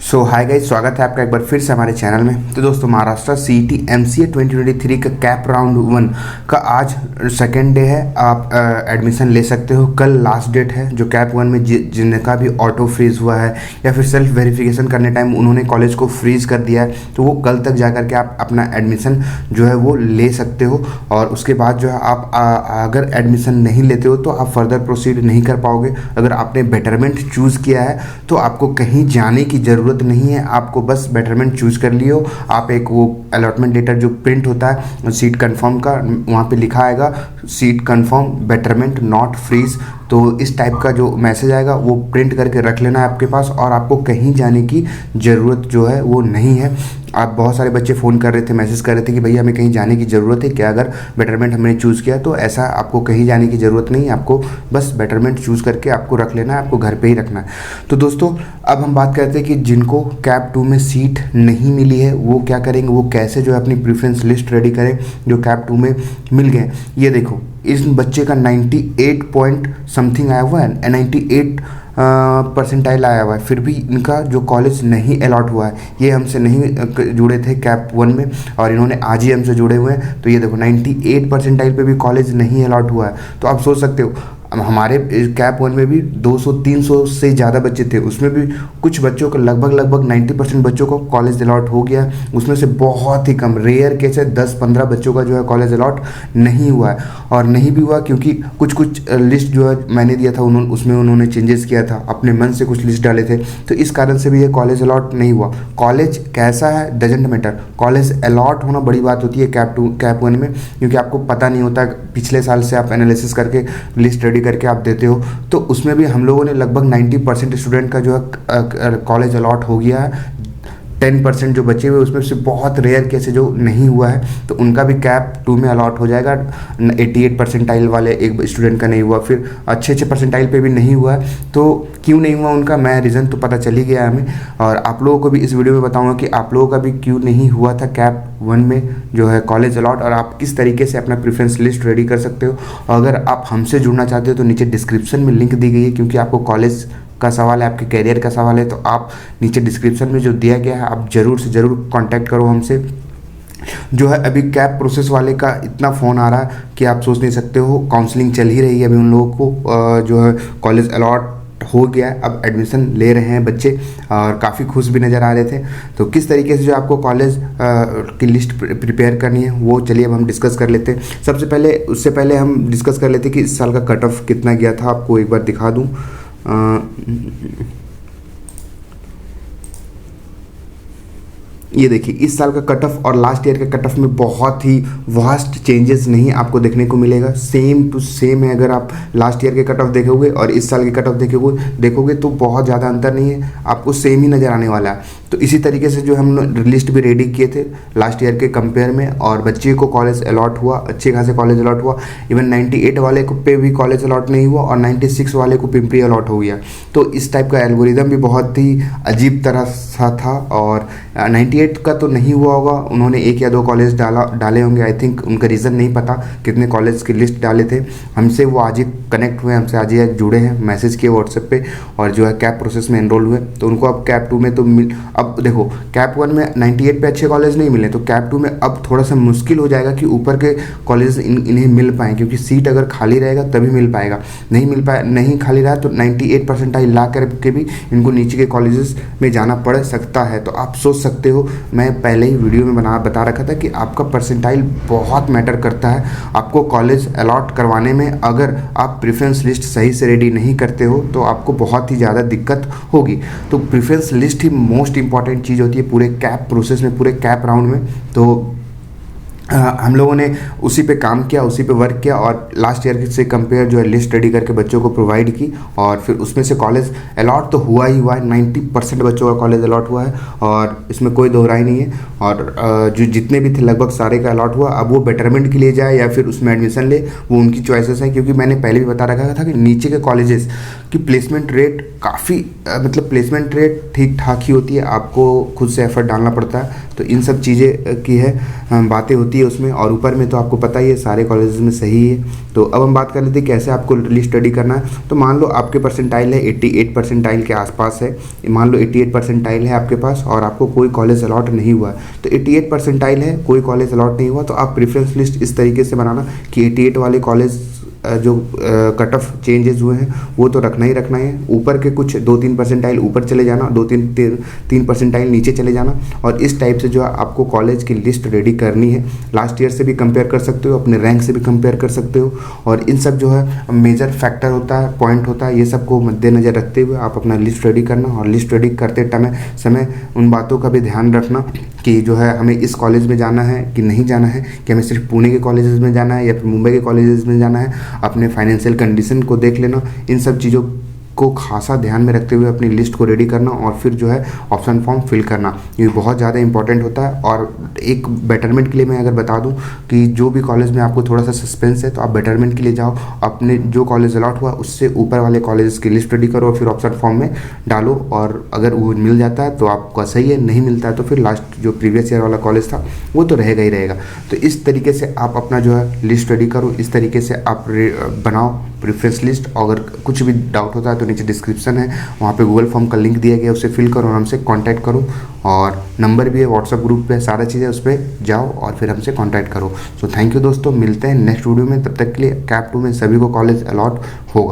सो hi guys, स्वागत है आपका एक बार फिर से हमारे चैनल में। तो दोस्तों, महाराष्ट्र सीईटी एमसीए 2023 का कैप राउंड 1 का आज सेकेंड डे है। आप एडमिशन ले सकते हो। कल लास्ट डेट है। जो कैप 1 में जिनका भी ऑटो फ्रीज हुआ है या फिर सेल्फ वेरिफिकेशन करने टाइम उन्होंने कॉलेज को फ्रीज कर दिया है, तो वो कल तक जा करके आप अपना एडमिशन जो है वो ले सकते हो। और उसके बाद जो है आप अगर एडमिशन नहीं लेते हो तो आप फर्दर प्रोसीड नहीं कर पाओगे। अगर आपने बेटरमेंट चूज़ किया है तो आपको कहीं जाने की ज़रूरत नहीं है। आपको बस बेटरमेंट चूज कर लियो। आप एक वो अलॉटमेंट लेटर जो प्रिंट होता है सीट कंफर्म का, वहाँ पे लिखा आएगा seat confirm betterment not freeze. तो इस टाइप का जो मैसेज आएगा वो प्रिंट करके रख लेना है आपके पास, और आपको कहीं जाने की ज़रूरत जो है वो नहीं है। आप बहुत सारे बच्चे फ़ोन कर रहे थे, मैसेज कर रहे थे कि भैया हमें कहीं जाने की ज़रूरत है क्या अगर बेटरमेंट हमने चूज़ किया। तो ऐसा आपको कहीं जाने की ज़रूरत नहीं है। आपको बस बेटरमेंट चूज़ करके आपको रख लेना है, आपको घर पे ही रखना है। तो दोस्तों, अब हम बात करते हैं कि जिनको कैप 2 में सीट नहीं मिली है वो क्या करेंगे, वो कैसे जो है अपनी प्रेफरेंस लिस्ट रेडी करें जो कैप 2 में मिल गए। ये देखो, इस बच्चे का 98 पॉइंट समथिंग आया हुआ है, 98 परसेंटाइल आया हुआ है, फिर भी इनका जो कॉलेज नहीं अलॉट हुआ है। ये हमसे नहीं जुड़े थे कैप 1 में और इन्होंने आज ही हमसे जुड़े हुए हैं। तो ये देखो 98 परसेंटाइल पे भी कॉलेज नहीं अलॉट हुआ है। तो आप सोच सकते हो हमारे कैप 1 में भी 200-300 से ज़्यादा बच्चे थे, उसमें भी कुछ बच्चों को लगभग 90% बच्चों को कॉलेज अलॉट हो गया। उसमें से बहुत ही कम रेयर केस है 10-15 बच्चों का जो है कॉलेज अलॉट नहीं हुआ है। और नहीं भी हुआ क्योंकि कुछ लिस्ट जो है मैंने दिया था उसमें उन्होंने चेंजेस किया था, अपने मन से कुछ लिस्ट डाले थे। तो इस कारण से भी ये कॉलेज अलॉट नहीं हुआ। कॉलेज कैसा है डजेंट मैटर, कॉलेज अलॉट होना बड़ी बात होती है कैप 1 में, क्योंकि आपको पता नहीं होता पिछले साल से आप एनालिसिस करके लिस्ट रेडी करके आप देते हो। तो उसमें भी हम लोगों ने लगभग 90% स्टूडेंट का जो है कॉलेज अलॉट हो गया है। 10% जो बचे हुए उसमें से बहुत रेयर केस जो नहीं हुआ है, तो उनका भी कैप 2 में अलॉट हो जाएगा। 88 परसेंटाइल वाले एक स्टूडेंट का नहीं हुआ, फिर अच्छे परसेंटाइल पे भी नहीं हुआ है। तो क्यों नहीं हुआ उनका, मैं रीज़न तो पता चल ही गया है हमें, और आप लोगों को भी इस वीडियो में बताऊंगा कि आप लोगों का भी क्यों नहीं हुआ था कैप 1 में जो है कॉलेज अलॉट, और आप किस तरीके से अपना प्रेफरेंस लिस्ट रेडी कर सकते हो। और अगर आप हमसे जुड़ना चाहते हो तो नीचे डिस्क्रिप्शन में लिंक दी गई है, क्योंकि आपको कॉलेज का सवाल है, आपके कैरियर का सवाल है, तो आप नीचे डिस्क्रिप्शन में जो दिया गया है आप ज़रूर से ज़रूर कांटेक्ट करो हमसे। जो है अभी कैप प्रोसेस वाले का इतना फ़ोन आ रहा है कि आप सोच नहीं सकते हो। काउंसलिंग चल ही रही है अभी उन लोगों को जो है कॉलेज अलॉट हो गया है, अब एडमिशन ले रहे हैं बच्चे और काफ़ी खुश भी नज़र आ रहे थे। तो किस तरीके से जो आपको कॉलेज की लिस्ट प्रिपेयर करनी है वो चलिए अब हम डिस्कस कर लेते हैं। उससे पहले हम डिस्कस कर लेते हैं कि इस साल का कट ऑफ कितना गया था। आपको एक बार दिखा दूँ, ये देखिए इस साल का कट ऑफ और लास्ट ईयर का कट ऑफ में बहुत ही वास्ट चेंजेस नहीं आपको देखने को मिलेगा। सेम टू सेम है। अगर आप लास्ट ईयर के कट ऑफ देखोगे और इस साल के कट ऑफ देखोगे तो बहुत ज़्यादा अंतर नहीं है, आपको सेम ही नज़र आने वाला है। तो इसी तरीके से जो हम लिस्ट भी रेडी किए थे लास्ट ईयर के कंपेयर में, और बच्चे को कॉलेज अलॉट हुआ, अच्छे खासे कॉलेज अलॉट हुआ। इवन 98 वाले को पे भी कॉलेज अलॉट नहीं हुआ और 96 वाले को पिंपरी अलॉट हो गया। तो इस टाइप का एल्गोरिदम भी बहुत ही अजीब तरह सा था। और 98 का तो नहीं हुआ होगा, उन्होंने 1 या 2 कॉलेज डाले होंगे। आई थिंक उनका रीज़न नहीं पता कितने कॉलेज की लिस्ट डाले थे। हमसे वो आज ही कनेक्ट हुए, हमसे आज ही जुड़े हैं, मैसेज किए व्हाट्सएप पे, और जो है कैप प्रोसेस में एनरोल हुए। तो उनको अब कैप 2 में तो अब देखो कैप 1 में 98 पे अच्छे कॉलेज नहीं मिले, तो कैप 2 में अब थोड़ा सा मुश्किल हो जाएगा कि ऊपर के कॉलेज इन्हें मिल पाएँ, क्योंकि सीट अगर खाली रहेगा तभी मिल पाएगा। नहीं खाली रहा तो 98 परसेंटाइल ला करके भी इनको नीचे के कॉलेजेस में जाना पड़ सकता है। तो आप सोच सकते हो, मैं पहले ही वीडियो में बता रखा था कि आपका परसेंटाइल बहुत मैटर करता है आपको कॉलेज अलॉट करवाने में। अगर आप प्रेफरेंस लिस्ट सही से रेडी नहीं करते हो तो आपको बहुत ही ज़्यादा दिक्कत होगी। तो प्रेफरेंस लिस्ट ही मोस्ट इंपॉर्टेंट चीज़ होती है पूरे कैप प्रोसेस में, पूरे कैप राउंड में। तो हम लोगों ने उसी पे काम किया, उसी पे वर्क किया, और लास्ट ईयर से कंपेयर जो है लिस्ट रेडी करके बच्चों को प्रोवाइड की, और फिर उसमें से कॉलेज अलॉट तो हुआ ही हुआ है। 90% बच्चों का कॉलेज अलॉट हुआ है और इसमें कोई दोहराई नहीं है। और जो जितने भी थे लगभग सारे का अलॉट हुआ। अब वो बेटरमेंट के लिए जाए या फिर उसमें एडमिशन ले, वो उनकी चॉइसेस हैं। क्योंकि मैंने पहले भी बता रखा था कि नीचे के कॉलेजेस की प्लेसमेंट रेट काफ़ी प्लेसमेंट रेट ठीक ठाक ही होती है, आपको खुद से एफर्ट डालना पड़ता है। तो इन सब चीज़ें की है बातें होती है उसमें, और ऊपर में तो आपको पता ही है सारे कॉलेजेस में सही है। तो अब हम बात कर लेते हैं कैसे आपको लिस्ट स्टडी करना है। तो मान लो आपके परसेंटाइल है 88 परसेंटाइल के आसपास है, मान लो 88 परसेंटाइल है आपके पास और आपको कोई कॉलेज अलॉट नहीं हुआ है। तो 88 परसेंटाइल है, कोई कॉलेज अलॉट नहीं हुआ, तो आप प्रेफरेंस लिस्ट इस तरीके से बनाना कि 88 वाले कॉलेज जो कट ऑफ चेंजेस हुए हैं वो तो रखना ही रखना है। ऊपर के कुछ 2-3 परसेंटाइल ऊपर चले जाना, 2-3 परसेंटाइल नीचे चले जाना, और इस टाइप से जो है आपको कॉलेज की लिस्ट रेडी करनी है। लास्ट ईयर से भी कंपेयर कर सकते हो, अपने रैंक से भी कंपेयर कर सकते हो, और इन सब जो है मेजर फैक्टर होता है, पॉइंट होता है, ये सबको मद्देनज़र रखते हुए आप अपना लिस्ट रेडी करना। और लिस्ट रेडी करते समय उन बातों का भी ध्यान रखना कि जो है हमें इस कॉलेज में जाना है कि नहीं जाना है, कि हमें सिर्फ पुणे के कॉलेजेस में जाना है या फिर मुंबई के कॉलेजेस में जाना है। अपने फाइनेंशियल कंडीशन को देख लेना, इन सब चीज़ों को खासा ध्यान में रखते हुए अपनी लिस्ट को रेडी करना, और फिर जो है ऑप्शन फॉर्म फिल करना, ये बहुत ज़्यादा इंपॉर्टेंट होता है। और एक बेटरमेंट के लिए मैं अगर बता दूं कि जो भी कॉलेज में आपको थोड़ा सा सस्पेंस है तो आप बेटरमेंट के लिए जाओ, अपने जो कॉलेज अलॉट हुआ उससे ऊपर वाले कॉलेज की लिस्ट रेडी करो और फिर ऑप्शन फॉर्म में डालो, और अगर वो मिल जाता है तो आपका सही है, नहीं मिलता है तो फिर लास्ट जो प्रीवियस ईयर वाला कॉलेज था वो तो रहेगा ही रहेगा। तो इस तरीके से आप अपना जो है लिस्ट रेडी करो, इस तरीके से आप बनाओ प्रेफरेंस लिस्ट। अगर कुछ भी डाउट होता है तो नीचे डिस्क्रिप्शन है, वहाँ पे गूगल फॉर्म का लिंक दिया गया, उसे फिल करो और हमसे कांटेक्ट करो, और नंबर भी है व्हाट्सएप ग्रुप पे, सारा चीज़ें उस पर जाओ और फिर हमसे कांटेक्ट करो। सो थैंक यू दोस्तों, मिलते हैं नेक्स्ट वीडियो में, तब तक के लिए कैप 2 में सभी को कॉलेज अलॉट होगा।